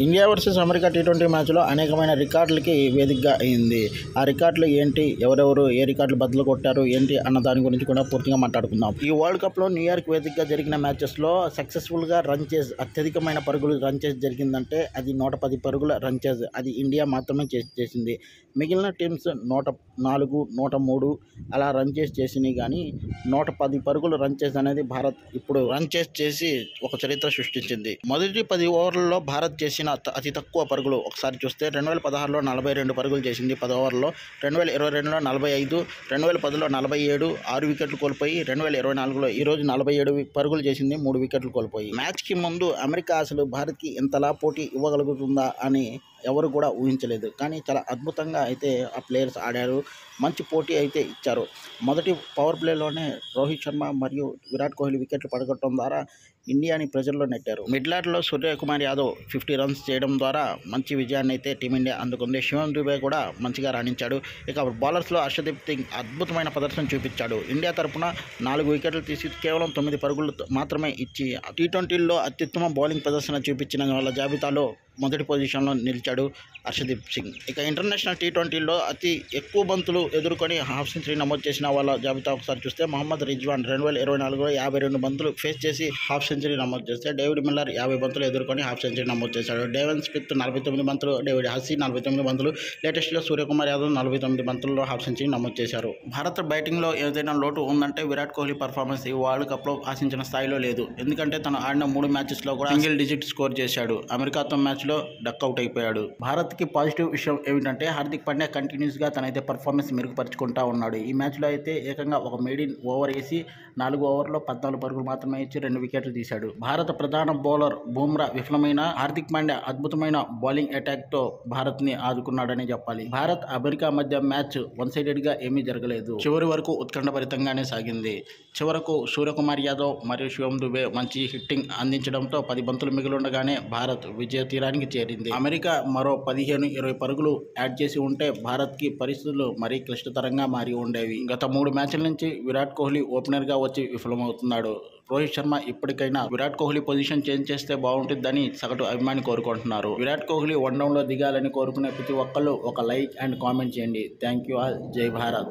India versus America T20 మ్యాచ్లో అనేకమైన రికార్డులకి వేదికగా అయింది. ఆ రికార్డులు ఏంటి, ఎవరెవరు ఏ రికార్డులు బదులు కొట్టారు ఏంటి అన్న దాని గురించి కూడా పూర్తిగా మాట్లాడుకుందాం. ఈ వరల్డ్ కప్లో న్యూయార్క్ వేదికగా జరిగిన మ్యాచెస్లో సక్సెస్ఫుల్గా రన్ చేసి అత్యధికమైన పరుగులు రన్ చేసి జరిగిందంటే అది 110 పరుగుల రన్ చేసి అది ఇండియా మాత్రమే చేసింది. మిగిలిన టీమ్స్ 104, 103 అలా రన్ చేసినాయి. కానీ 110 పరుగులు రన్ చేసి అనేది భారత్ ఇప్పుడు రన్ చేసి ఒక చరిత్ర సృష్టించింది. మొదటి 10 ఓవర్లలో భారత్ చేసిన అతి తక్కువ పరుగులు ఒకసారి చూస్తే 2016లో 42 పరుగులు చేసింది 10 ఓవర్లలో, 2022లో 45, 2010లో 47, 6 వికెట్లు కోల్పోయి 2024లో ఈరోజు 47 పరుగులు చేసింది, 3 వికెట్లు కోల్పోయి. మ్యాచ్కి ముందు అమెరికా అసలు భారత్కి ఎంతలా పోటీ ఇవ్వగలుగుతుందా అని ఎవరు కూడా ఊహించలేదు. కానీ చాలా అద్భుతంగా అయితే ఆ ప్లేయర్స్ ఆడారు, మంచి పోటీ అయితే ఇచ్చారు. మొదటి పవర్ ప్లేలోనే రోహిత్ శర్మ మరియు విరాట్ కోహ్లీ వికెట్లు పడగొట్టడం ద్వారా ఇండియాని ప్రెజర్లో నెట్టారు. మిడ్లార్డ్లో సూర్యకుమార్ యాదవ్ 50 రన్స్ చేయడం ద్వారా మంచి విజయాన్ని అయితే టీమిండియా అందుకుంది. శివం దుబే కూడా మంచిగా రాణించాడు. ఇక బౌలర్స్లో హర్షదీప్ సింగ్ అద్భుతమైన ప్రదర్శన చూపించాడు. ఇండియా తరపున 4 వికెట్లు తీసి కేవలం 9 పరుగులు మాత్రమే ఇచ్చి టీ20లో అత్యుత్తమ బౌలింగ్ ప్రదర్శన చూపించిన వాళ్ళ జాబితాలో మొదటి పొజిషన్లో నిలిచాడు హర్షదీప్ సింగ్. ఇక ఇంటర్నేషనల్ టీ20లో అతి ఎక్కువ బంతులు ఎదుర్కొని హాఫ్ సెంచరీ నమోదు చేసిన వాళ్ళ జాబితా ఒకసారి చూస్తే మహమ్మద్ రిజ్వాన్ 2024లో 52 బంతులు ఫేస్ చేసి హాఫ్ సెంచరీ నమోదు చేస్తే, డేవిడ్ మిల్లర్ 50 బంతులు ఎదుర్కొని హాఫ్ సెంచరీ నమోదు చేశాడు. డేవెన్ స్మిత్ 49 బంతులు, డేవిడ్ హస్సీ 49 బంతులు, లేటెస్ట్గా సూర్యకుమార్ యాదవ్ 49 బంతుల్లో హాఫ్ సెంచరీ నమోదు చేశారు. భారత్ బ్యాటింగ్లో ఏదైనా లోటు ఉందంటే విరాట్ కోహ్లీ పర్ఫార్మెన్స్ ఈ వరల్డ్ కప్లో ఆశించిన స్థాయిలో లేదు. ఎందుకంటే తను ఆడిన 3 మ్యాచెస్లో కూడా సింగిల్ డిజిట్ స్కోర్ చేశాడు. అమెరికాతో మ్యాచ్లో డక్అవుట్ అయిపోయాడు. భారత్కి పాజిటివ్ విషయం ఏమిటంటే హార్దిక్ పాండ్యా కంటిన్యూస్గా తనైతే పర్ఫార్మెన్స్ మెరుగుపరుచుకుంటా ఉన్నాడు. ఈ మ్యాచ్లో అయితే ఏకంగా ఒక మెయిడిన్ ఓవర్ వేసి 4 ఓవర్లో 14 పరుగులు మాత్రమే ఇచ్చి 2 వికెట్లు తీశాడు. భారత ప్రధాన బౌలర్ బుమ్రా విఫలమైన హార్దిక్ పాండ్యా అద్భుతమైన బౌలింగ్ అటాక్తో భారత్ని ఆదుకున్నాడని చెప్పాలి. భారత్ అమెరికా మధ్య మ్యాచ్ వన్ సైడెడ్గా ఏమీ జరగలేదు. చివరి వరకు ఉత్కంఠభరితంగానే సాగింది. చివరకు సూర్యకుమార్ యాదవ్ మరియు శివం దుబే మంచి హిట్టింగ్ అందించడంతో 10 బంతులు మిగిలిండగానే భారత్ విజయ తీరానికి చేరింది. అమెరికా మరో 15-20 పరుగులు యాడ్ చేసి ఉంటే భారత్కి పరిస్థితులు మరీ క్లిష్టతరంగా మారి ఉండేవి. గత 3 మ్యాచ్ల నుంచి విరాట్ కోహ్లీ ఓపెనర్గా వచ్చి విఫలమవుతున్నాడు. రోహిత్ శర్మ ఇప్పటికైనా విరాట్ కోహ్లీ పొజిషన్ చేంజ్ చేస్తే బాగుంటుందని సగటు అభిమాని కోరుకుంటున్నారు. విరాట్ కోహ్లీ వన్ డౌన్లో దిగాలని కోరుకునే ప్రతి ఒక్కళ్ళు ఒక లైక్ అండ్ కామెంట్ చేయండి. Thank you all. జై భారత్.